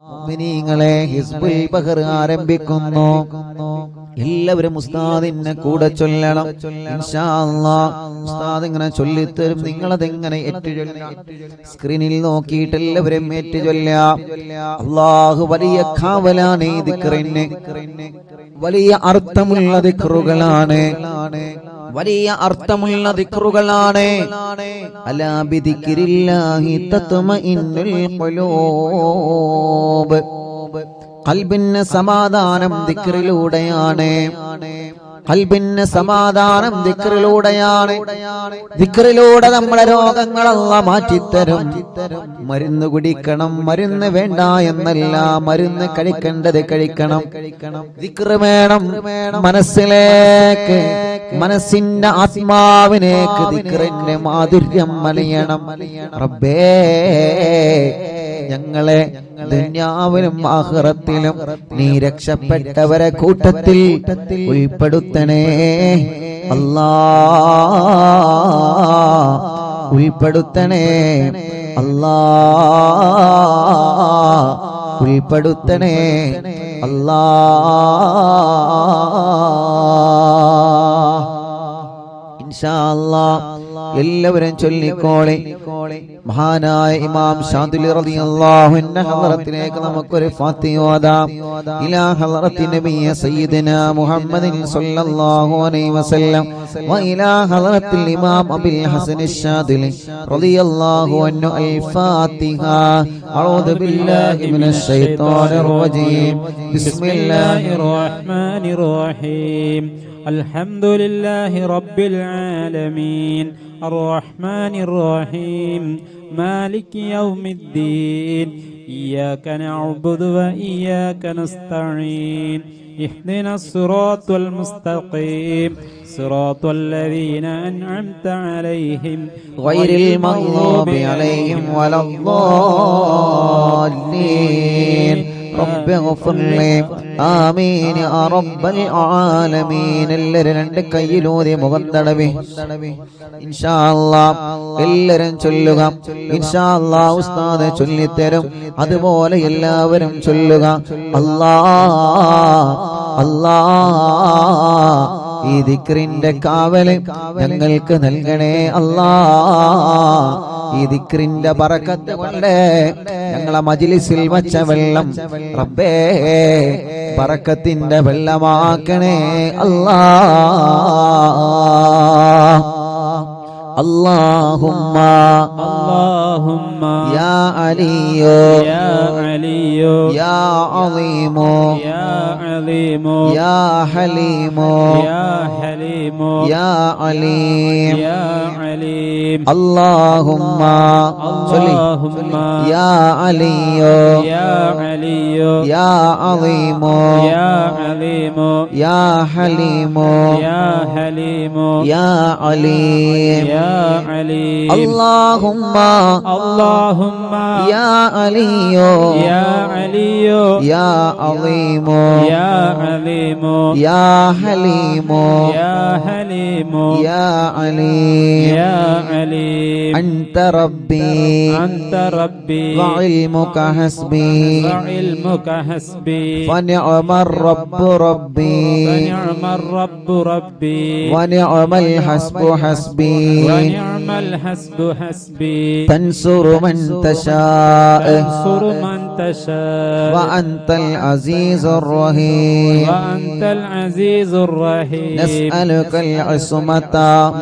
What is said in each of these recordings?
മുഅ്മിനീങ്ങളെ ഹിസ്ബുൽ ബഹർ ആരംഭിക്കുന്നു. എല്ലാവരും ഉസ്താദിനെ കൂടെ ചൊല്ലണം ഇൻഷാ അല്ലാഹ്. ഉസ്താദ് ഇങ്ങനെ ചൊല്ലിത്തരും, നിങ്ങളതെങ്ങനെ ഏറ്റുചൊല്ലാം. സ്ക്രീനിൽ നോക്കിയിട്ട് എല്ലാവരും ഏറ്റുചൊല്ലാം. അല്ലാഹു വലിയ കാവലാണ്. ഈ ദിക്റിന് വലിയ അർത്ഥമുള്ള ദിക്റുകളാണ്, വലിയ അർത്ഥമുള്ള ദിക്റുകളാണ്. അലാ ബിദിക്രില്ലാഹി തത്മഇന്നുൽ ഖുലൂബ്. ഖൽബിന് സമാധാനം ദിക്റിലൂടെയാണ്. ഖൽബിന് സമാധാനം ദിക്റിലൂടെയാണ്. ദിക്റിലൂടെ നമ്മുടെ രോഗങ്ങൾ അല്ലാഹ് മാറ്റിത്തരും. മരുന്ന് കുടിക്കണം, മരുന്ന് വേണ്ട എന്നല്ല, മരുന്ന് കഴിക്കേണ്ടത് കഴിക്കണം. ദിക്റ് വേണം മനസ്സിലേക്ക്, മനസ്സിന്റെ ആത്മാവിനേക്ക് ദിക്റിന്റെ മാധുര്യം മലയണം. റബ്ബേ, ഞങ്ങളെ ദുനിയാവിലും ആഖിറത്തിലും നീ രക്ഷപ്പെട്ടവരെ കൂട്ടത്തിൽ ഉൾപ്പെടുത്തണേ അല്ലാഹ്, ഉൾപ്പെടുത്തണേ അല്ലാഹ്, ഉൾപ്പെടുത്തണേ അല്ലാഹ്. ഇൻഷാ അല്ലാഹ് എല്ലാവരും ചൊല്ലിക്കോളെ. മഹാനായ ഇമാം ശാദിലി റളിയല്ലാഹു അൻഹു ഹളറത്തിലേക്ക് നമുക്കൊരു ഫാത്തിഹ ഓതാം. ഇലാ ഹളറത്തി നബിയ സയ്യിദന മുഹമ്മദിൻ സ്വല്ലല്ലാഹു അലൈഹി വസല്ലം വ ഇലാ ഹളറത്തിൽ ഇമാം അബുൽ ഹസൻ അശ്ശാദിലി റളിയല്ലാഹു അൻഹു അൽ ഫാത്തിഹ. അഊദു ബില്ലാഹി മിനശ് ശൈത്വാനിർ റജീം. ബിസ്മില്ലാഹിർ റഹ്മാനിർ റഹീം. അൽഹംദുലില്ലാഹി റബ്ബിൽ ആലമീൻ അർറഹ്മാനിർ റഹീം മാലികി യൗമിദ്ദീൻ ഇയ്യാക നഅ്ബുദു വ ഇയ്യാക നസ്തഈൻ ഇഹ്ദിനസ് സിറാത്തൽ മുസ്തഖീം സിറാത്തൽ ലദീന അൻഅംത അലൈഹിം ഗൈറിൽ മഗ്ദൂബി അലൈഹിം വലദ്ദാല്ലീൻ. റബ്ബി ഗ്ഫിർലി ആമീൻ യാ റബ്ബൽ ആലമീൻ. എല്ലാവരും രണ്ട് കൈയിലൂതി മുഖം തടവി ഇൻഷാ അല്ലാഹ് എല്ലാവരും ചൊല്ലുക. ഇൻഷാ അല്ലാഹ് ഉസ്താദ് ചൊല്ലിത്തരും, അതുപോലെ എല്ലാവരും ചൊല്ലുക. അല്ലാഹ് അല്ലാഹ് ഈ ദിക്റിന്റെ കാവല് ഞങ്ങൾക്ക് നൽകണേ അല്ലാഹ്. ഈ ദിക്റിന്റെ ബറക്കത്ത് കൊണ്ട് ഞങ്ങളെ മജ്ലിസിൽ വച്ച വെള്ളം റബ്ബേ ബറക്കത്തിന്റെ വെള്ളമാക്കണേ അല്ലാഹ്. اللهم اللهم يا علي يا علي يا عظيم يا عظيم يا حليم يا حليم يا عليم يا عليم. اللهم اللهم يا علي يا علي يا عظيم يا عظيم يا حليم يا حليم يا عليم يا عليم. اللهم اللهم يا علي يا علي يا عظيم يا عظيم يا حليم يا حليم يا عليم يا عليم. أنت ربي أنت ربي وعلمك حسبي وعلمك حسبي ونعم الرب ربي ونعم الرب ربي ونعم الحسب حسبي ونعم الحسب حسبي. تنصر من تشاء تنصر من تشاء وأنت العزيز الرحيم وأنت العزيز الرحيم. نسألك العصمة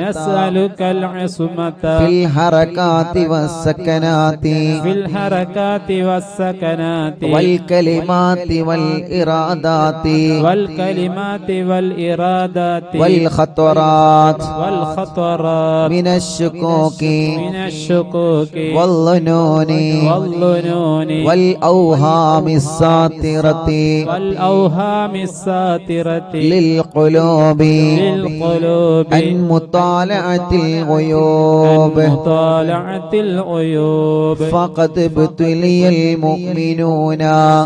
نسألك العصمة في الحركات والسكنات في الحركات والسكنات والكلمات والإرادات والكلمات والإرادات والخطرات والخطرات من الشكوك من الشكوك والظنون والظنون والأوهام الساترة والأوهام الساترة للقلوب للقلوب. عن مطالعة الغيوب مطالعة الغيوب. فقد ابتلي المؤمنون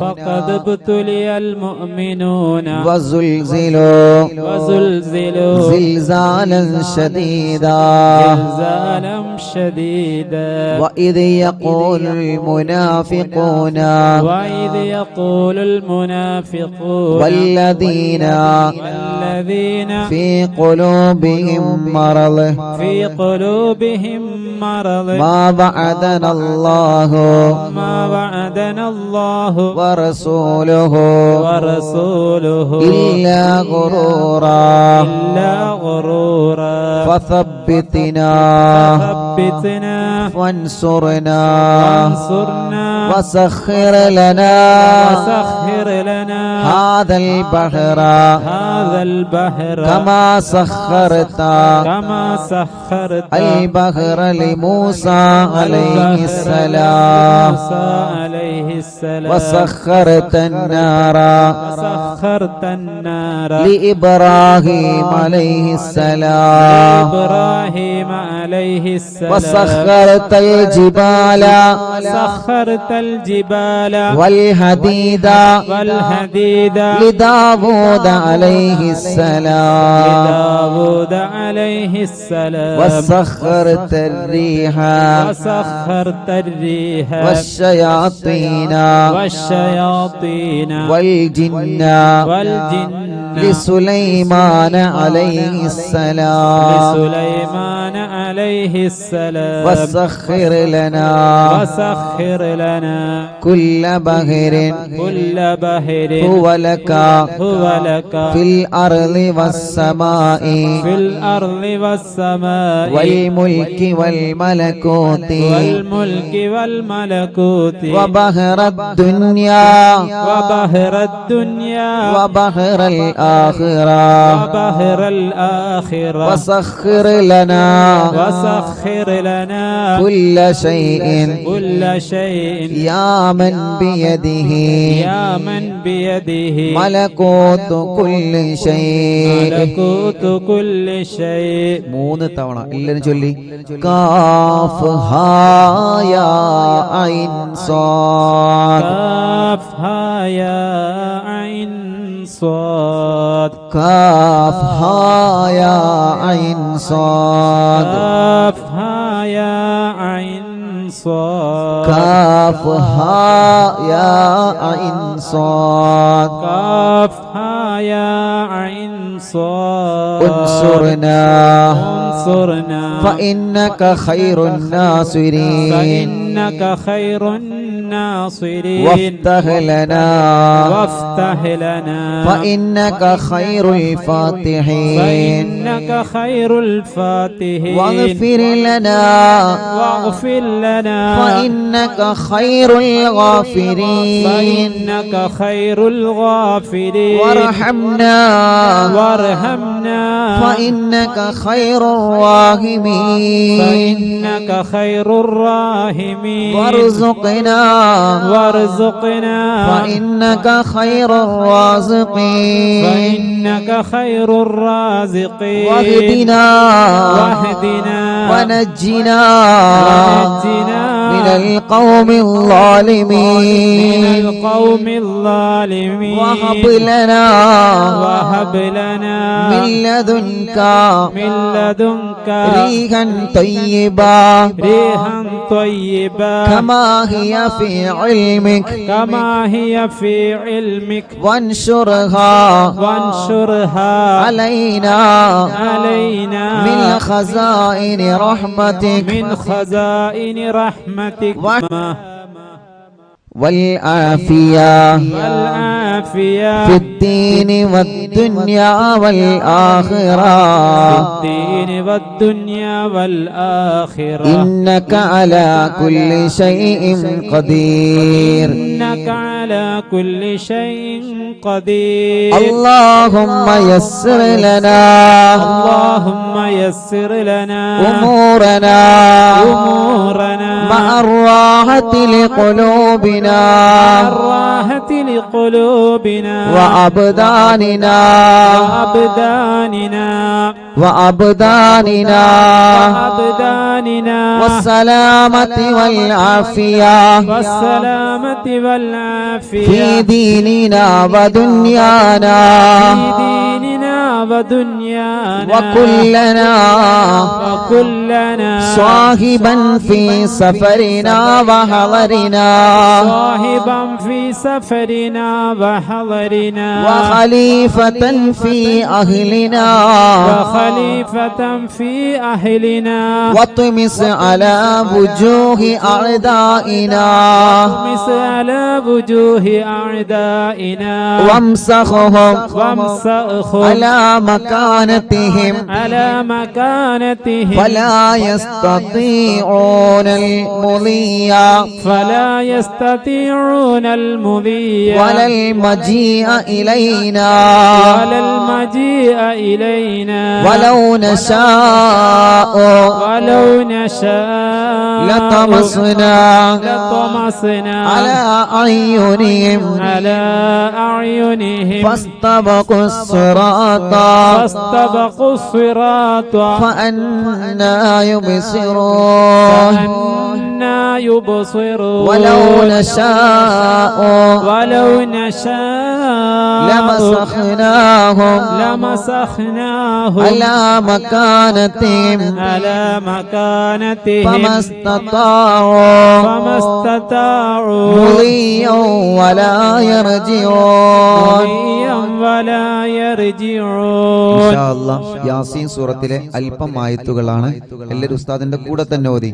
فقد ابتلي المؤمنون وزلزلوا وزلزلوا زلزالا شديدا بألا شديدا وإذ يقول المنافقون والذين في قلوبهم مرض ما وعدنا الله ورسوله إلا غرورا فثبتنا وانصرنا وسخر لنا هذا البحر كما سخرت البحر لموسى عليه السلام وسخرت النار لإبراهيم عليه السلام وسخرت الجبال والحديد لداود عليه السلام وسخرت الريح والشياطين والجن لسليمان عليه السلام وسخر لنا كل بحر هو لك في الأرض والسماء والملك والملكوت وبحر الدنيا وبحر الآخرة وسخر لنا كل شيء يا من بيده ملكوت كل شيء മൂന്ന് തവണ എല്ലാവരും ചൊല്ലി കാഫ് ഹാ യാ ഐൻ സാദ് كاف ها يا عين صاد كاف ها يا عين صاد انصرنا فإنك خير الناصرين وافتح لنا فإنك خير الفاتحين واغفر لنا فإنك خير الغافرين وارحمنا فإنك خير الراحمين وارزقنا فإنك خير الرازقين واهدنا ونجنا من القوم الظالمين وهب لنا من لدنك ريحا طيبا كما هي في علمك وانشرها علينا من خزائن رحمتك والعافية في الدين والدنيا والآخرة إنك على كل شيء قدير اللهم يسر لنا أمورنا مع الراحة لقلوبنا وأبداننا والسلامة والعافية في ديننا ودنيانا ودنيانا وكلنا صاحبا في سفرنا وحضرنا صاحبا في سفرنا وحضرنا وخليفة في أهلنا وخليفة في أهلنا واطمس على وجوه أعدائنا واطمس على وجوه أعدائنا وامسخهم على مكانتهم فلا يستطيعون المضي ولا المجيء إلينا ولو نشاء لطمسنا على أعينهم فاستبقوا الصراط فأنى يبصرون ولو نشاء لمسخناهم على مكانتهم فما استطاعوا مضيا ولا يرجعون ഇൻഷാ അല്ലാഹ് യാസീൻ സൂറത്തിലെ അല്പം ആയത്തുകളാണ്. എല്ലാവരും ഉസ്താദിന്റെ കൂടെ തന്നെ ഓതി.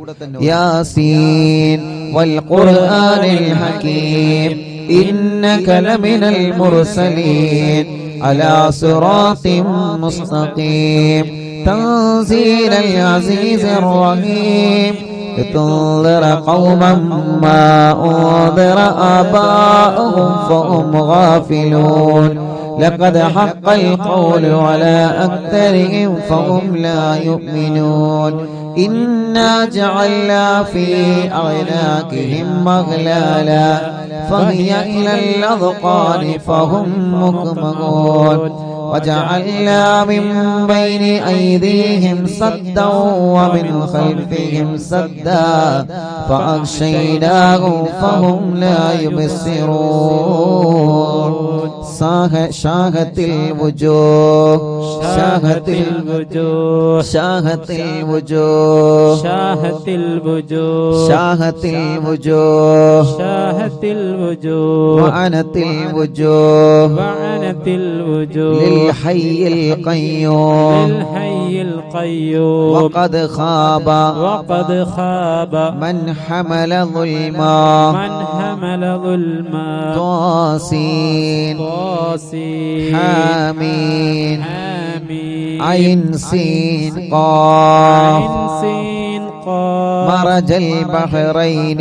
യാസീൻ വൽ ഖുർആനിൽ ഹകീം ഇന്നക ലമിനൽ മുർസലീൻ അലാ സിറാത്തിൻ മുസ്തഖീം തൻസീലൽ അസീസിർ റഹീം لتنذر قوما ما أنذر آباؤهم فهم غافلون لقد حق القول على أكثرهم فهم لا يؤمنون إنا جعلنا في أعناقهم أغلالا فهي إلى الأذقان فهم مقمحون وجعلنا من بين أيديهم سدا ومن خلفهم سدا فأغشيناهم فهم لا يبصرون شاهت الوجوه شاهت الوجوه شاهت الوجوه شاهت الوجوه شاهت الوجوه شاهت الوجوه وعنت الوجوه وعنت الوجوه للحي القيوم للحي القيوم وقد خاب من حمل ظلما طاسين حامين عين سين قاف مرج البحرين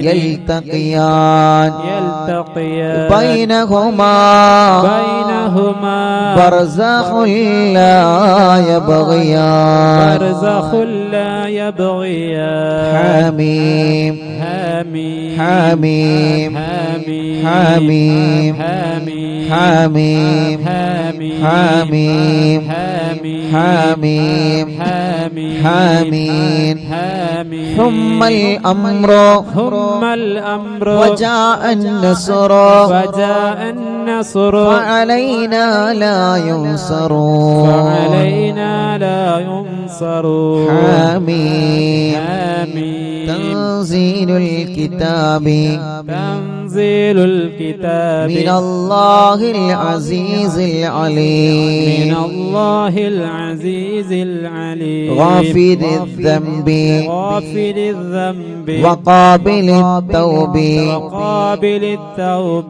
يلتقيان بينهما برزخ لا يبغيان حميم حميم حميم حميم حميم حميم حميم ثم الأمر وجاء النصر فعلينا لا ينصرون حميم تنزيل الكتاب من الله العزيز العليم غافر الذنب وقابل التوب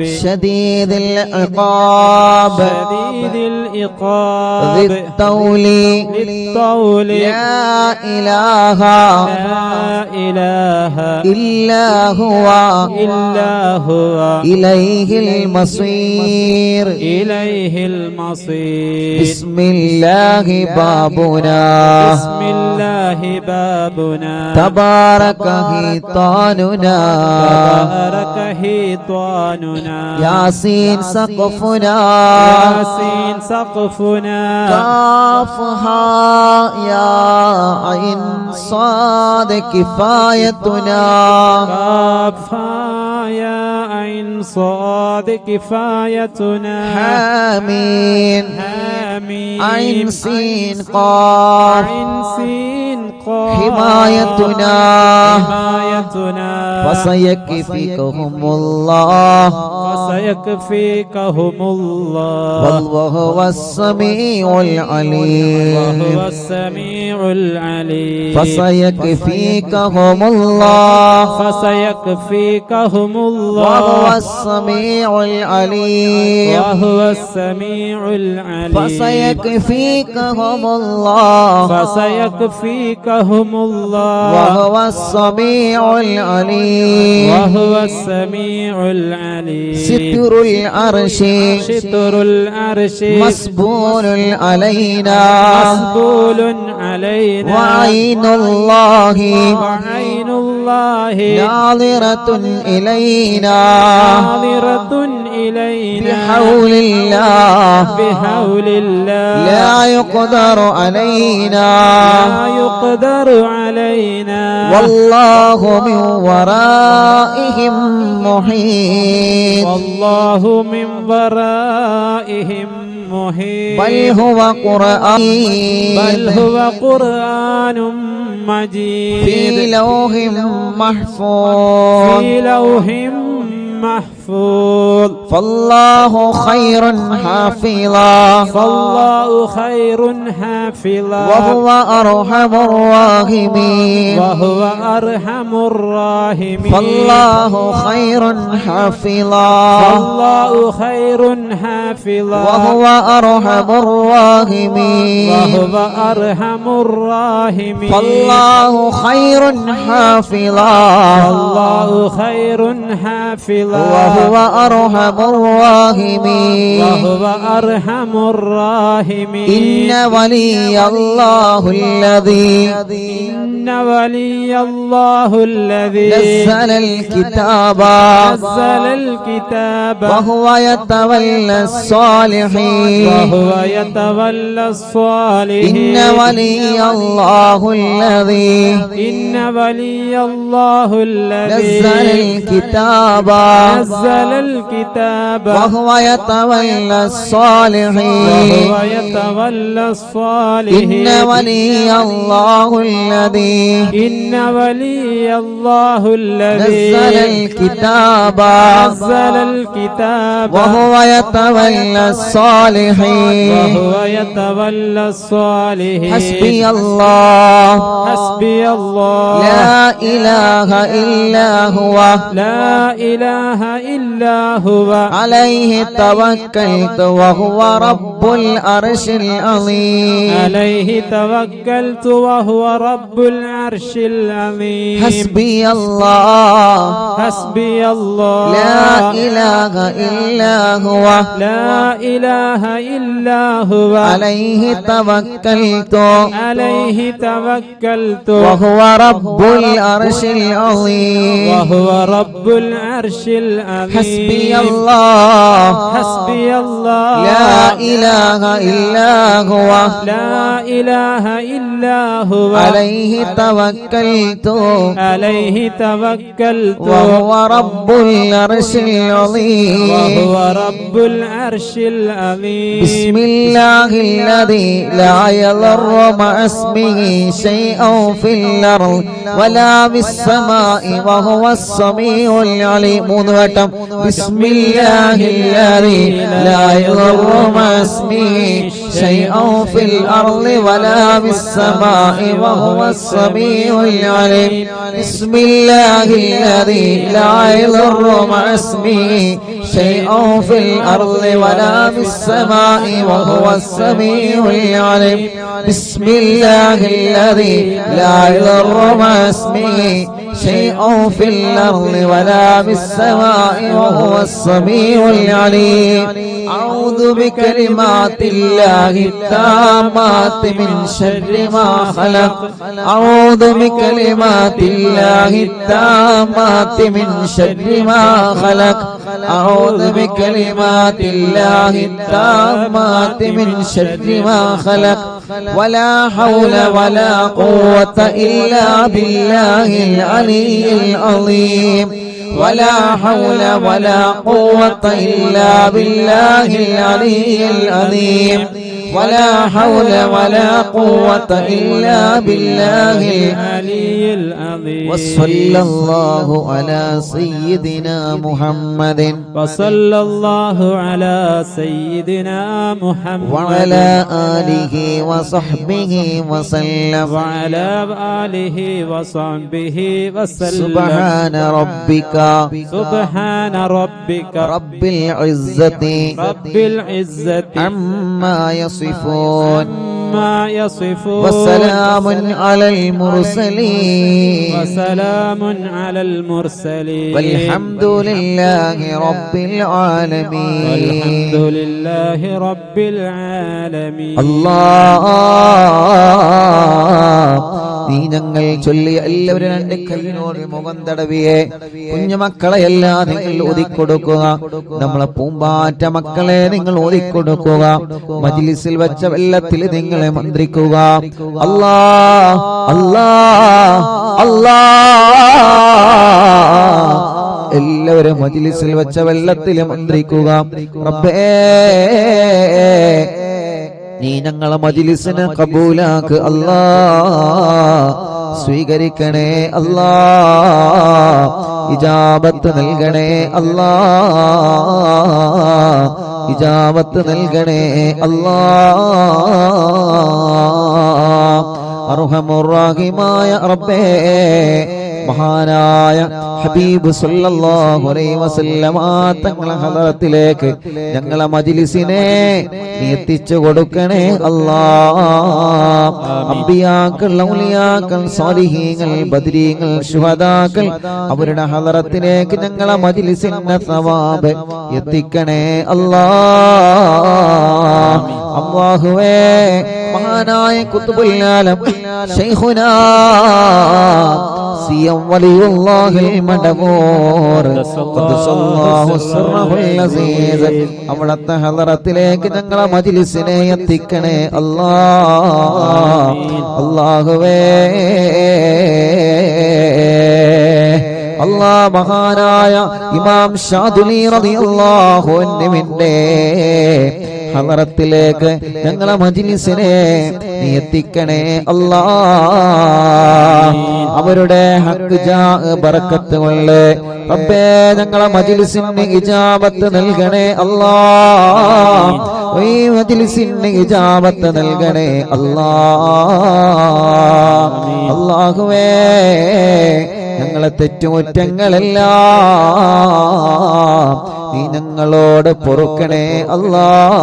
شديد العقاب ذي الطول لا إله إلا هو إليه المصير بسم الله بابنا تبارك حيطاننا ياسين سقفنا كافها يا عين صاد كفايتنا عين صاد كفايتنا حامين حامين عين سين قاف عين سين قاف حمايتنا حمايتنا فسيكفيكهم الله فسيكفيكهم الله بل وهو السميع العليم وهو السميع العليم فسيكفيكهم الله فسيكفيكهم الله وهو السميع العليم وهو السميع العليم فسيكفيكهم الله فسيكفيكهم الله وهو السميع العليم وهو السميع العليم ستر العرش ستر العرش مسبول علينا مسبول علينا وعين الله وعين الله ناظرة إلينا ناظرة إلينا بحول الله بحول الله لا يقدر علينا لا يقدر علينا والله من ورائهم محيط والله من ورائهم محيط بل هو قرآن مجيد في لوح محفوظ في لوح محفوظ فالله خير حافظا فالله خير حافظا وهو أرحم الراحمين وهو أرحم الراحمين فالله خير حافظا فالله خير حافظا وهو أرحم الراحمين وهو أرحم الراحمين فالله خير حافظا فالله خير حافظا وهو أرحم الراحمين وهو أرحم الراحمين إن ولي الله الذي إن ولي الله الذي نزل الكتاب نزل الكتاب وهو يتولى الصالحين وهو يتولى الصالحين إن ولي الله الذي إن ولي الله الذي نزل الكتاب نزل الكتاب وهو يتولى الصالحين وهو يتولى الصالحين إن ولي الله الذي إن ولي الله الذي نزل الكتاب نزل الكتاب وهو يتولى الصالحين وهو يتولى الصالحين حسبي الله حسبي الله لا إله إلا هو لا إله إلا هو عليه توكلت وهو رب العرش العظيم عليه توكلت وهو رب العرش العظيم حسبي الله حسبي الله لا إله إلا هو لا إله إلا هو عليه توكلت عليه توكلت وهو رب العرش العظيم وهو رب العرش العظيم حسبي الله حسبي الله لا إله إلا هو لا إله إلا هو عليه توكلت عليه توكلت وهو رب العرش العظيم وهو رب العرش العظيم بسم الله الذي لا يضر مع اسمه شيء في الأرض ولا في السماء وهو السميع العليم بسم الله الذي لا يضر مع اسمه شيء في الأرض ولا في السماء وهو السميع العليم بسم الله الذي لا يضر مع اسمه شيء في الأرض ولا في السماء وهو السميع العليم بسم الله الذي لا يضر مع اسمه شيء في الأرض ولا في السماء وهو السميع العليم أعوذ بكلمات الله التامات من شر ما خلق أعوذ بكلمات الله التامات من شر ما خلق أعوذ بكلمات الله التامات من شر ما خلق ولا حول ولا قوة إلا بالله العلي العظيم ولا حول ولا قوة إلا بالله العلي العظيم ولا حول ولا قوة إلا بالله العلي العظيم وصلى الله على سيدنا محمد وصلى الله على سيدنا محمد وعلى آله وصحبه وسلم وعلى آله وصحبه وسلم سبحان ربك رب العزة عما يصفون وسلام على المرسلين والحمد لله رب العالمين الله നീ ഞങ്ങൾ ചൊല്ലിയ എല്ലാവരും രണ്ട് കൈയിനോട് മുഖം തടവിയെ കുഞ്ഞുമക്കളെയെല്ലാം നിങ്ങൾ ഓതിക്കൊടുക്കുക. നമ്മളെ പൂമ്പാറ്റ മക്കളെ നിങ്ങൾ ഓതിക്കൊടുക്കുക. മജ്ലിസിൽ വെച്ച വെള്ളത്തിൽ നിങ്ങളെ മന്ത്രിക്കുക. അല്ലാ അല്ലാ അല്ലാ എല്ലാവരും മജ്ലിസിൽ വെച്ച വെള്ളത്തിൽ മന്ത്രിക്കുക. റബ്ബേ നീ ഞങ്ങളെ മജ്ലിസിനെ കബൂലാക്ക് അല്ലാ, സ്വീകരിക്കണേ അല്ലാ, ഇജാബത്ത് നൽകണേ അല്ലാ, ഇജാബത്ത് നൽകണേ അല്ലാ. അർഹമുർ റഹീമായ റബ്ബേ, മഹാനായ ഹബീബ് സല്ലല്ലാഹു അലൈഹി വസല്ലമ തങ്ങളെ ഹദറത്തിലേക്ക് ഞങ്ങളെ മജ്ലിസിനെ നീ എത്തിച്ചു കൊടുക്കണേ അല്ലാഹ്. അംബിയാക്കൾ, ഔലിയാക്കൾ, സാലിഹീങ്ങൾ, ബദരീങ്ങൾ, ശുഹദാക്കൾ അവരുടെ ഹദറത്തിലേക്ക് ഞങ്ങളെ മജ്ലിസിന്റെ സവാബ് എത്തിക്കണേ അല്ലാഹ്. അല്ലാഹുവേ, മഹാനായ ഖുത്ബുൽ ആലം ശൈഖുനാ സിയം വലിയുല്ലാഹിൽ മദബൂർ ഖദ്ദസല്ലാഹു സിർറഹുൽ അസീസ് അവിടുത്തെ ഹദറത്തിലേക്ക് ഞങ്ങളെ മജ്ലിസിനെ എത്തിക്കണേ അല്ലാഹ്. അല്ലാഹുവേ, അല്ലാഹ് മഹാനായ ഇമാം ശാദുലി റളിയല്ലാഹു അൻഹുവിന്റെ ഹദറത്തിലേക്ക് ഞങ്ങളെ മജ്ലിസിനെ നീ എത്തിക്കണേ അല്ലാഹ്. അവരുടെ ഹക്ക് ജാ ബറക്കത്ത് കൊണ്ട് റബ്ബേ ഞങ്ങളെ മജ്ലിസിന് ഇജാബത്ത് നൽകണേ അല്ലാഹ്. ഈ മജ്ലിസിന് ഇജാബത്ത് നൽകണേ അല്ലാഹ്. അല്ലാഹുവേ, ഞങ്ങളെ തെറ്റുകുറ്റങ്ങളെല്ലാം നീ ഞങ്ങളോട് പൊറുക്കണേ അല്ലാഹ്.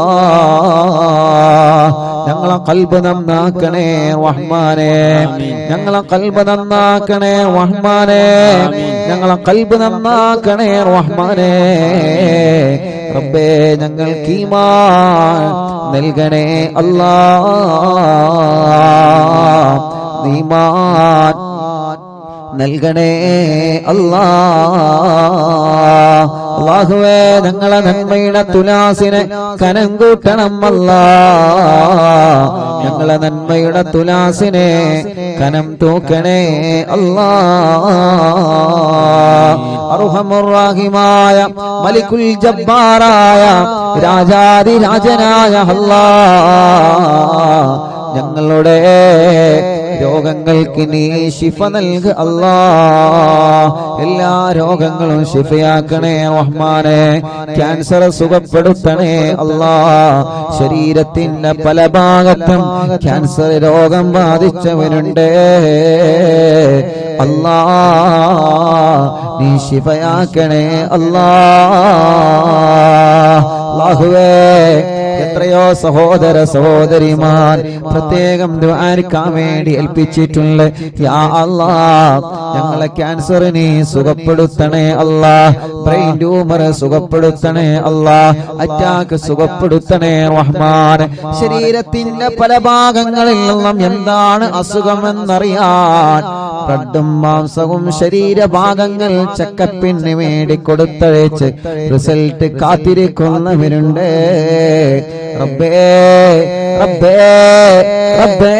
ഞങ്ങളെ ഖൽബ് നന്നാക്കണേ റഹ്മാനേ, ഞങ്ങളെ ഖൽബ് നന്നാക്കണേ റഹ്മാനേ, ഞങ്ങളെ ഖൽബ് നന്നാക്കണേ റഹ്മാനേ. റബ്ബേ, ഞങ്ങൾക്ക് ഈമാൻ നൽകണേ അല്ലാഹ്. ഈമാൻ നൽകണേ അല്ലാഹ്. അല്ലാഹുവേ, ഞങ്ങളെ നന്മയുടെ തുലാസിനെ കനം കൂട്ടണം അല്ലാഹ്. ഞങ്ങളെ നന്മയുടെ തുലാസിനെ കനം തൂക്കണേ അല്ലാഹ്. അർഹമുർ റഹീമായ മലിക്കുൽ ജബ്ബാറായ രാജാതിരാജനായ അല്ലാഹ്, ഞങ്ങളുടെ രോഗങ്ങൾക്ക് നീ ശിഫ നൽക അല്ലാഹ്. എല്ലാ രോഗങ്ങളും ശിഫയാക്കണേ റഹ്മാനേ. ക്യാൻസർ സുഖപ്പെടുത്തണേ അല്ലാഹ്. ശരീരത്തിന്റെ പല ഭാഗത്തും ക്യാൻസർ രോഗം ബാധിച്ചവരുണ്ട് അല്ലാഹ്, നീ ശിഫയാക്കണേ അല്ലാഹ്. അല്ലാഹുവേ, എത്രയോ സഹോദര സഹോദരിമാർ പ്രത്യേകം ദുആരിക്കാൻ വേണ്ടി ഏൽപ്പിച്ചിട്ടുണ്ട്. യാ അല്ലാഹ്, ഞങ്ങളെ ക്യാൻസർ നീ സുഖപ്പെടുത്തണേ അല്ലാഹ്. ബ്രെയിൻ ട്യൂമർ സുഖപ്പെടുത്തണേ അല്ലാഹ്. അറ്റാക്ക് സുഖപ്പെടുത്തണേ റഹ്മാൻ. ശരീരത്തിന്റെ പല ഭാഗങ്ങളിൽ നിന്നും എന്താണ് അസുഖമെന്നറിയാൻ ബ്ലഡും മാംസവും ശരീരഭാഗങ്ങൾ ചെക്കപ്പിന് വേണ്ടി കൊടുത്തയച്ച് റിസൾട്ട് കാത്തിരിക്കുന്ന പോകുന്നവരുണ്ട്. റബ്ബേ റബ്ബേ റബ്ബേ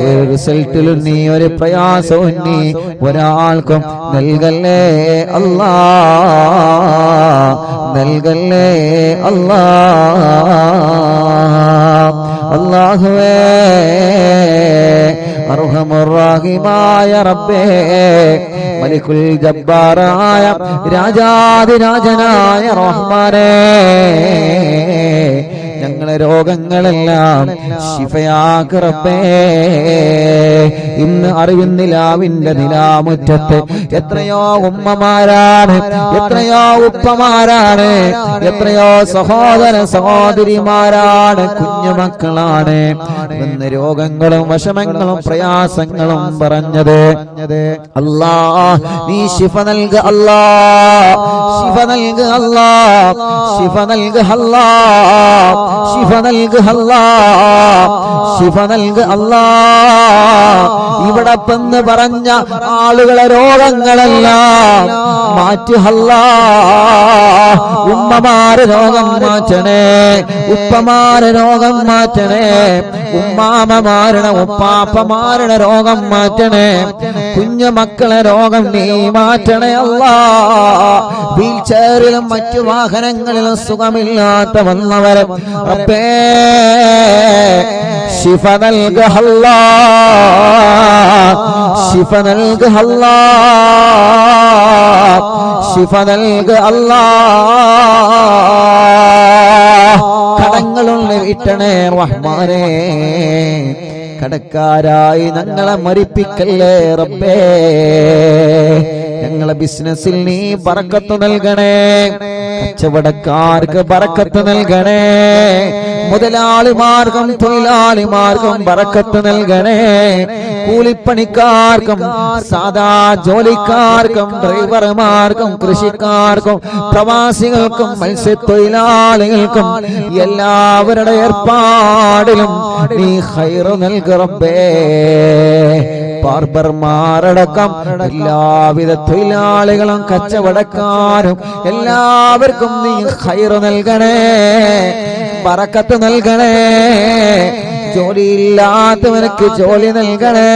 ഒരു റിസൾട്ടിലും നീ ഒരു പ്രയാസവും നീ ഒരാൾക്കും നൽകല്ലേ അല്ലാ, നൽകല്ലേ അല്ലാ. അല്ലാഹുവേ അർഹമുർ റഹീമായ റബ്ബേ മലിക്കുൽ ജബ്ബാറായ രാജാധിരാജനായ റഹ്മാനേ, ഞങ്ങളെ രോഗങ്ങളെല്ലാം ശിഫയാക്ക് റബ്ബേ. ഇന്ന് അറിവിൻ നിലാവിന്റെ നിലാമുറ്റത്ത് എത്രയോ ഉമ്മമാരാണ്, എത്രയോ ഉപ്പമാരാണ്, എത്രയോ സഹോദര സഹോദരിമാരാണ്, കുഞ്ഞുമക്കളാണ് ഇന്ന് രോഗങ്ങളും വിഷമങ്ങളും പ്രയാസങ്ങളും പറഞ്ഞത്. അല്ലാ നീ ശിഫ നൽക അല്ലാ, ശിഫ നൽക അല്ലാ, ശിഫ നൽക അല്ലാ, ശിഫ നൽക അല്ലാ, ശിഫ നൽക അല്ലാ. ഇവിടെ പെന്ന് പറഞ്ഞ ആളുകളെ രോഗങ്ങളെല്ലാം മാറ്റി അല്ലാ. ഉമ്മമാരെ രോഗം മാറ്റണേ, ഉപ്പമാരെ രോഗം മാറ്റണേ, ഉമ്മാമമാരുടെ ഉപ്പാപ്പമാരുടെ രോഗം മാറ്റണേ, കുഞ്ഞു മക്കളെ രോഗം നീ മാറ്റണേ അല്ലാ. വീൽ ചെയറിലും മറ്റു വാഹനങ്ങളിലും സുഖമില്ലാത്ത വന്നവരെ റബ്ബേ ശിഫ നൽക അല്ലാ, ശിഫ നൽക അല്ലാ, ശിഫ നൽക അല്ലാ. കടങ്ങളുള്ള വീട്ടണേ റഹ്മാനേ, കടക്കാരായി ഞങ്ങളെ മരിപ്പിക്കല്ലേ റബ്ബേ. ഞങ്ങളെ ബിസിനസ്സിൽ നീ ബറക്കത്ത് നൽകണേ, കച്ചവടക്കാർക്ക് ബറക്കത്ത് നൽകണേ, മുതലാളിമാർക്കും തൊഴിലാളിമാർക്കും ബറക്കത്ത് നൽകണേ, കൂലിപ്പണിക്കാർക്കും സാധാ ജോലിക്കാർക്കും ഡ്രൈവർമാർക്കും കൃഷിക്കാർക്കും പ്രവാസികൾക്കും മത്സ്യത്തൊഴിലാളികൾക്കും എല്ലാവരുടെ ഏർപ്പാടിലും നീ ഖൈറ് നൽക റബ്ബേ. ബാർബർമാരടക്കം എല്ലാവിധ തൊഴിലാളികളും കച്ചവടക്കാരും എല്ലാവർക്കും നീ ഖൈറ് നൽകണേ, ബറക്കത്ത് നൽകണേ. ജോലിയില്ലാത്തവനക്ക് ജോലി നൽകണേ.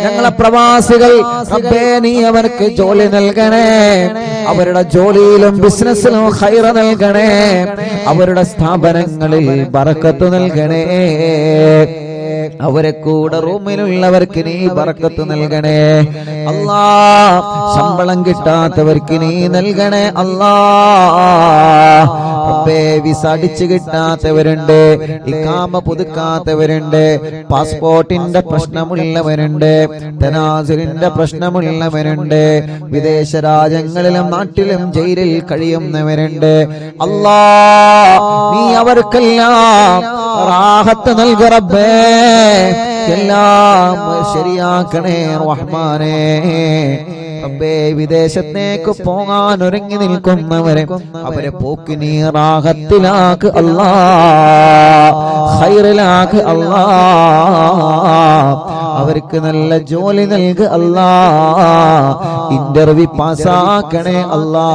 ഞങ്ങളെ പ്രവാസികൾ റബ്ബേ നീ അവർക്ക് ജോലി നൽകണേ, അവരുടെ ജോലിയിലും ബിസിനസ്സിലും ഖൈറ് നൽകണേ, അവരുടെ സ്ഥാപനങ്ങളിൽ ബറക്കത്ത് നൽകണേ. അവരെ കൂടെ റൂമിലുള്ളവർക്ക് നീ ബറക്കത്ത് നൽകണേ അല്ലാ. ശമ്പളം കിട്ടാത്തവർക്ക് നീ നൽകണേ അല്ലാ. വിസ അടിച്ചു കിട്ടാത്തവരുണ്ട്, ഇഖാമ പുതുക്കാത്തവരുണ്ട്, പാസ്പോർട്ടിന്റെ പ്രശ്നമുള്ളവരുണ്ട്, തനാസുലിന്റെ പ്രശ്നമുള്ളവരുണ്ട്, വിദേശ രാജ്യങ്ങളിലും നാട്ടിലും ജയിലിൽ കഴിയുന്നവരുണ്ട്. അല്ലാ നീ അവർക്കെല്ലാം റാഹത്ത് നൽക റബ്ബേ, എല്ലാം ശരിയാക്കണേ റഹ്മാനേ. റബ്ബേ വിദേശത്തേക്ക് പോകാൻ ഒരുങ്ങി നിൽക്കുന്നവരെ അവരെ പോക്കി നീ റാഹത്തിലാക്ക് അല്ലാ, ഖൈറിലാക്ക് അല്ലാ. അവർക്ക് നല്ല ജോലി നൽക അല്ലാ, ഇന്റർവ്യൂ പാസ്സാക്കണേ അല്ലാ.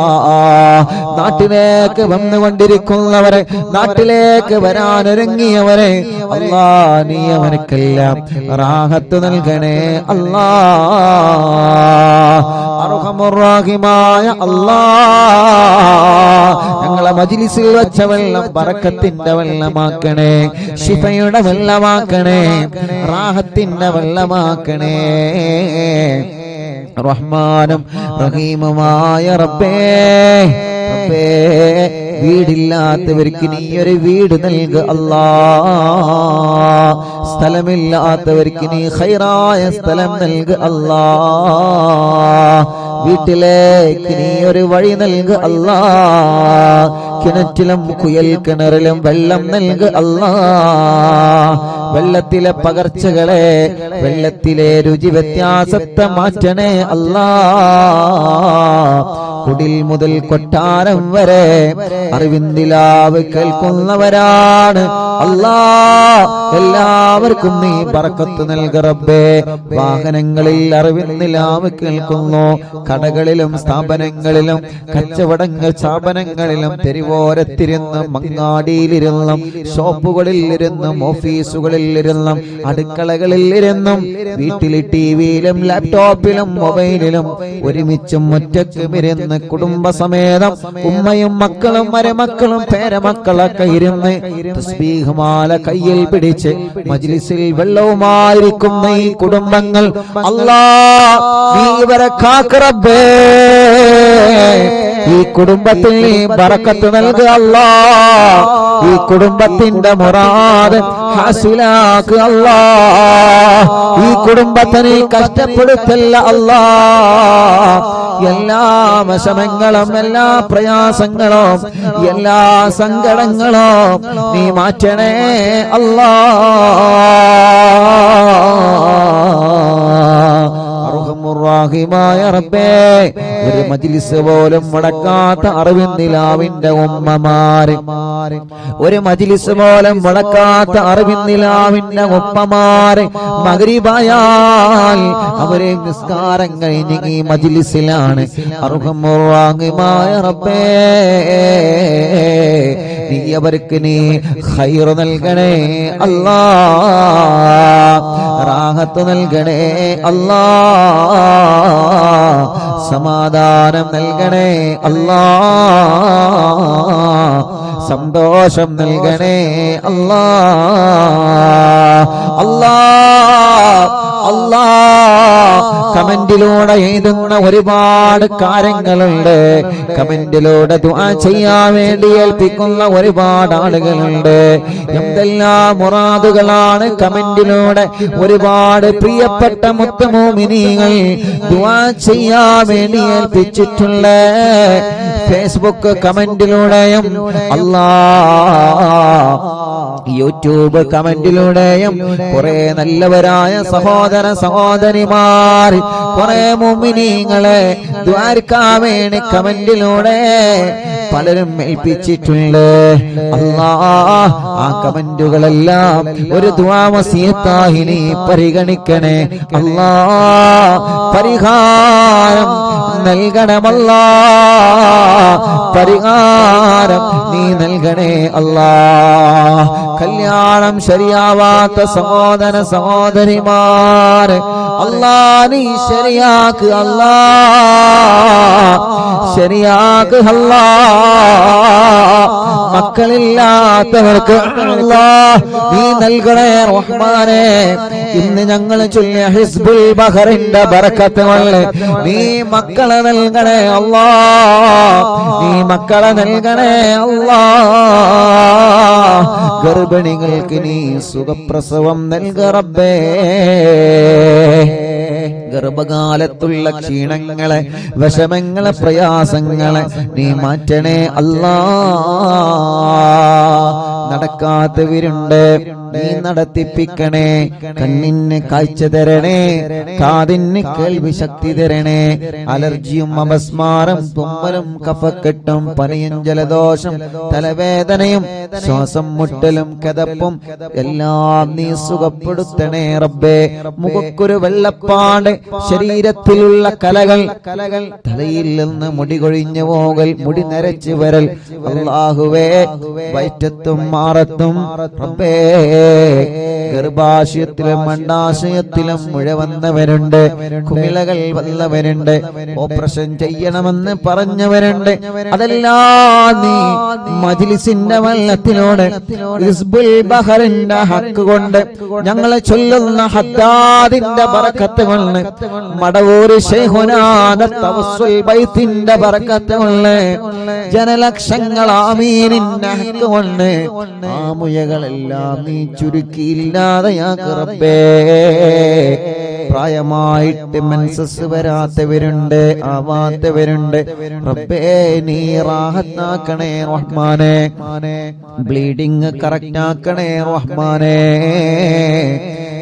നാട്ടിലേക്ക് വന്നുകൊണ്ടിരിക്കുന്നവരെ, നാട്ടിലേക്ക് വരാനൊരുങ്ങിയവരെ അല്ലാ നീ അവർക്കെല്ലാം റാഹത്ത് നൽകണേ അല്ലാ. അർഹമുർ റഹീമായ അല്ലാ, ഞങ്ങളെ മജ്ലിസിൽ വെച്ച വെള്ളം ബറക്കത്തിന്റെ വെള്ളമാക്കണേ, ശിഫയുടെ വെള്ളമാക്കണേ, റാഹത്തിന്റെ വെള്ളമാക്കണേ. റഹ്മാനും റഹീമുമായ റബ്ബേ, റബ്ബേ വീടില്ലാത്തവർക്ക് നീ ഒരു വീട് നൽക അല്ലാ. സ്ഥലമില്ലാത്തവർക്ക് നീ ഖൈറായ സ്ഥലം നൽക അല്ലാ. വീട്ടിലേക്ക് നീ ഒരു വഴി നൽക അല്ലാ. കിണറ്റിലും കുയൽ കിണറിലും വെള്ളം നൽക അല്ലാ. വെള്ളത്തിലെ പകർച്ചകളെ, വെള്ളത്തിലെ രുചി വ്യത്യാസത്തെ മാറ്റണേ അല്ലാ. കുടിൽ മുതൽ കൊട്ടാരം വരെ അറിവിന്ദിലാവ് കേൾക്കുന്നവരാണ് അല്ലാ. എല്ലാവർക്കും നീ ബർക്കത്ത് നൽക റബ്ബേ. വാഹനങ്ങളിൽ അറിവിന്ദിലാവ് കേൾക്കുന്നു, കടകളിലും സ്ഥാപനങ്ങളിലും കച്ചവടങ്ങൾ സ്ഥാപനങ്ങളിലും തെരുവോരത്തിരുന്നും മങ്ങാടിയിലിരുന്നും ഷോപ്പുകളിൽ ഇരുന്നും ഓഫീസുകളിൽ ഇരുന്നും അടുക്കളകളിൽ ഇരുന്നും വീട്ടിലെ ടിവിയിലും ലാപ്ടോപ്പിലും മൊബൈലിലും ഒരുമിച്ചും ഒറ്റയ്ക്കും ഇരുന്ന് കുടുംബസമേതം ഉമ്മയും മക്കളും മരുമക്കളും പേരമക്കളൊക്കെ ഇരുന്ന് തസ്ബീഹ് മാല കയ്യിൽ പിടിച്ച് മജ്ലിസിൽ വെള്ളവുമായിരിക്കുന്ന ഈ കുടുംബങ്ങൾ അല്ലാ നീ ഇവരെ കാക്ക് റബ്ബേ. ഈ കുടുംബത്തിൽ നീ ബറക്കത്ത് നൽകുക അല്ലാ. ഈ കുടുംബത്തിന്റെ മുറാദ് ഹാസിലാക്കുക അല്ലാ. ഈ കുടുംബത്തെ നീ കഷ്ടപ്പെടുത്തല്ല അല്ലാ. എല്ലാ വിഷമങ്ങളും എല്ലാ പ്രയാസങ്ങളും എല്ലാ സങ്കടങ്ങളും നീ മാറ്റണേ അല്ലാ. റഹീമായ റബ്ബേ, ഒരു മജ്ലിസ് പോലും മുടക്കാത്ത അറിവിന്ദിലാവിന്റെ ഉമ്മമാര്, ഒരു മജ്ലിസ് പോലും മുടക്കാത്ത അറിവിന്ദിലാവിന്റെ ഉമ്മമാര് മഗ്രിബായാൽ അവരെ നിസ്കാരം കഴിഞ്ഞ് ഈ മജ്ലിസിലാണ്. റഹീമായ റബ്ബേ, നീ അവർക്ക് നീ ഖൈർ നൽകണേ അല്ലാ, റാഹത്ത് നൽകണേ അല്ലാ, സമാധാനം നൽകണേ അല്ലാ, സന്തോഷം നൽകണേ അല്ലാ. അല്ലാ അല്ലാ, കമന്റിലൂടെ എഴുതുന്ന ഒരുപാട് കാര്യങ്ങളുണ്ട്, കമന്റിലൂടെ ദുആ ചെയ്യാൻ വേണ്ടി ഏൽപ്പിക്കുന്ന ഒരുപാട് ആളുകളുണ്ട്. എന്തെല്ലാം മുറാദുകളാണ് കമന്റിലൂടെ ഒരുപാട് പ്രിയപ്പെട്ട മുത്തുമോമിനീങ്ങൾ ദുആ ചെയ്യാൻ വേണ്ടി ഏൽപ്പിച്ചിട്ടുള്ള ഫേസ്ബുക്ക് കമന്റിലൂടെയും അല്ലാ യൂട്യൂബ് കമന്റിലൂടെയും കുറെ നല്ലവരായ സഹോദര സഹോദരിമാർ കുറെ മുഅ്മിനീങ്ങളെ ദുആർക്കാൻ വേണ്ടി കമന്റിലൂടെ പലരും ഏൽപ്പിച്ചിട്ടുണ്ട്. അല്ലാ, ആ കമന്റുകളെല്ലാം ഒരു ദുആ വസിയത്തായി നീ പരിഗണിക്കണേ അല്ലാ. പരിഹാരം നൽകണമല്ലാ, പരിഹാരം നീ നൽകണേ അല്ലാ. കല്യാണം ശരിയാവാത്ത സഹോദര സഹോദരിമാര് അല്ലാ നീ ശരിയാക്ക് അല്ലാ, ശരിയാക്ക് അല്ലാ. മക്കളില്ലാത്തവർക്ക് അല്ലാ നീ നൽകണേ റഹ്മാനേ. ഇന്ന് ഞങ്ങൾ ചൊല്ലിയ ഹിസ്ബുൽ ബഹറിന്റെ ബറക്കത്ത് കൊണ്ട് നീ മക്കളെ നൽകണേ അല്ലാ, നീ മക്കളെ നൽകണേ അല്ലാ. ഗർഭിണികൾക്ക് നീ സുഖപ്രസവം നൽക റബ്ബേ. ഗർഭകാലത്തുള്ള ക്ഷീണങ്ങളെ വിഷമങ്ങളെ പ്രയാസങ്ങളെ നീ മാറ്റണേ അല്ലാ. നടക്കാത്തവരുണ്ട് നീ നടത്തിപ്പിക്കണേ. കണ്ണിന് കാഴ്ച തരണേ, കാതിന് കേൾവി ശക്തി തരണേ. അലർജിയും അപസ്മാരം തുമ്മലും കഫക്കെട്ടും പനിയും ജലദോഷം തലവേദനയും ശ്വാസം മുട്ടലും കതപ്പും എല്ലാം നീ സുഖപ്പെടുത്തണേ റബ്ബേ. മുഖക്കൊരു വെള്ളപ്പാട്, ശരീരത്തിലുള്ള കലകൾ, തലയിൽ നിന്ന് മുടി കൊഴിഞ്ഞു പോകൽ, മുടി നരച്ചു വരൽ അല്ലാഹുവേ, വയറ്റത്തും മാറത്തും റബ്ബേ. ഗർഭാശയത്തിലും അണ്ഡാശയത്തിലും മുഴ വന്നവരുണ്ട്, കുമിളകൾ വന്നവരുണ്ട്, ഓപ്പറേഷൻ ചെയ്യണമെന്ന് പറഞ്ഞവരുണ്ട്. അതെല്ലാം നീ മജ്ലിസിന്റെ വല്ലത്തിലൂടെ ഹിസ്ബുൽ ബഹറിന്റെ ഹക്ക് കൊണ്ട് ഞങ്ങളെ ചൊല്ലുന്ന ഹദ്ദാദിന്റെ ബറക്കത്ത് കൊണ്ട് മടവൂര് ശൈഖുനാന്റെ തവസ്സുൽ ബൈത്തിന്റെ ബറക്കത്ത് കൊണ്ട് ജനലക്ഷങ്ങൾ ആമീനിന്റെ ഹക്ക് കൊണ്ട് ആ മുയകളെല്ലാം നീ ചുരുക്കിയില്ലാതെയാക്ക് റബ്ബേ. പ്രായമായിട്ട് മെൻസസ് വരാത്തവരുണ്ട്, ആവാത്തവരുണ്ട് റബ്ബേ. നീ റാഹത്താക്കണേ റഹ്മാനേ. ബ്ലീഡിങ് കറക്റ്റ് ആക്കണേ റഹ്മാനേ.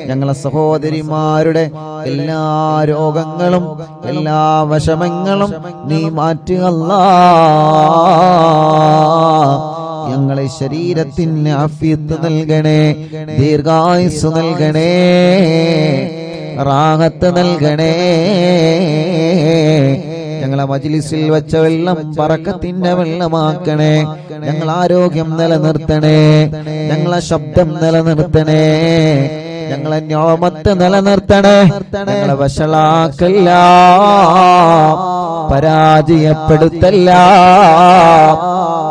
ഞങ്ങളെ സഹോദരിമാരുടെ എല്ലാ രോഗങ്ങളും എല്ലാ വിഷമങ്ങളും നീ മാറ്റുക അല്ലാഹ്. ഞങ്ങളെ ശരീരത്തിന് ആഫിയത്ത് നൽകണേ, ദീർഘായുസ് നൽകണേ, റാഹത്ത് നൽകണേ. ഞങ്ങളെ മജ്ലിസിൽ വെച്ച വെള്ളം ബറക്കത്തിന്റെ വെള്ളമാക്കണേ. ഞങ്ങൾ ആരോഗ്യം നിലനിർത്തണേ, ഞങ്ങളെ ശബ്ദം നിലനിർത്തണേ, ഞങ്ങളെ നിഅമത്ത് നിലനിർത്തണേ. ഞങ്ങളെ വഷളാക്കല്ല, പരാജയപ്പെടുത്തല്ല,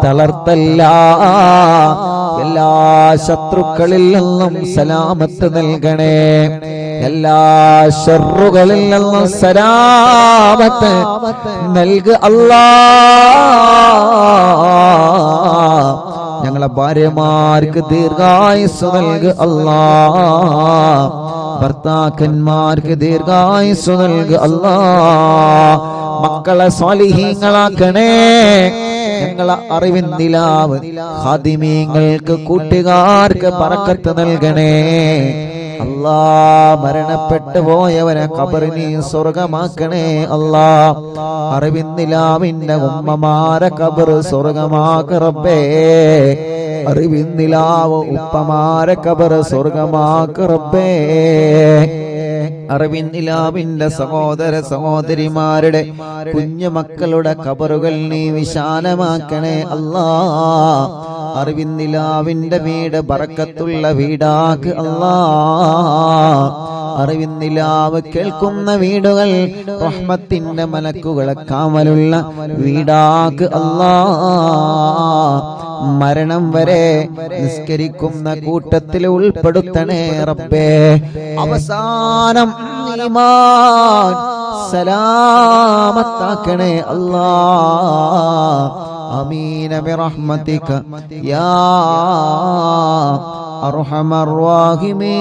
തളർത്തല്ല. എല്ലാ ശത്രുക്കളിൽ നിന്നും സലാമത്ത് നൽകണേ, എല്ലാ ശർറുകളിൽ നിന്നും സലാമത്ത് നൽകുക അല്ലാഹ്. ഞങ്ങളെ ഭാര്യമാർക്ക് ദീർഘായുസ് നൽകുക അല്ലാഹ്. ഭർത്താക്കന്മാർക്ക് ദീർഘായുസ് നൽകുക അല്ലാഹ്. മക്കളെ സ്വാലിഹീങ്ങളാക്കണേ. ഞങ്ങളെ അറിവിൻ നിലാവ് ഖാദിമീങ്ങൾക്ക് കൂട്ടുകാർക്ക് ബറക്കത്ത് നൽകണേ അല്ലാ. മരണപ്പെട്ടു പോയവരെ ഖബറിനെ സ്വർഗമാക്കണേ അല്ലാ. അറിവിൻ നിലാവിന്റെ ഉമ്മമാരെ ഖബർ സ്വർഗമാക്ക റബ്ബേ. അറിവിൻ നിലാവ് ഉപ്പമാരെ ഖബർ സ്വർഗമാക്ക റബ്ബേ. അറിവിൻ നിലാവിന്റെ സഹോദര സഹോദരിമാരുടെ കുഞ്ഞു മക്കളുടെ ഖബറുകൾ നീ വിശാലമാക്കണേ അല്ലാ. അറിവിൻ നിലാവിന്റെ വീട് ബറക്കത്തുള്ള വീടാക്ക് അല്ലാ. അറിവിൻ നിലാവ് കേൾക്കുന്ന വീടുകൾ റഹ്മത്തിന്റെ മലക്കുകളെ കാവലുള്ള വീടാക്ക് അല്ലാ. മരണം വരെ നിസ്കരിക്കുന്ന കൂട്ടത്തിൽ ഉൾപ്പെടുത്തണേ റബ്ബേ. അവസാനം ഈമാൻ സലാമത്താക്കണേ അല്ലാ. ആമീൻ ബിറഹ്മതിക യാ അർഹമർ റഹീമീൻ.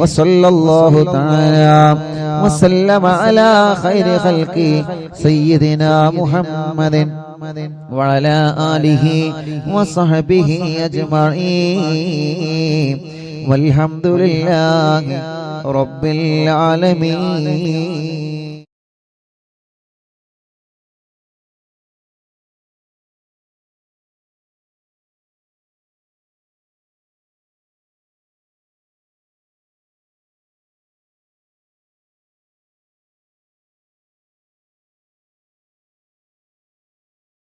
വസല്ലല്ലാഹു തആല وسلم على خير خلق سيدنا محمد وعلى آله وصحبه أجمعين والحمد لله رب العالمين.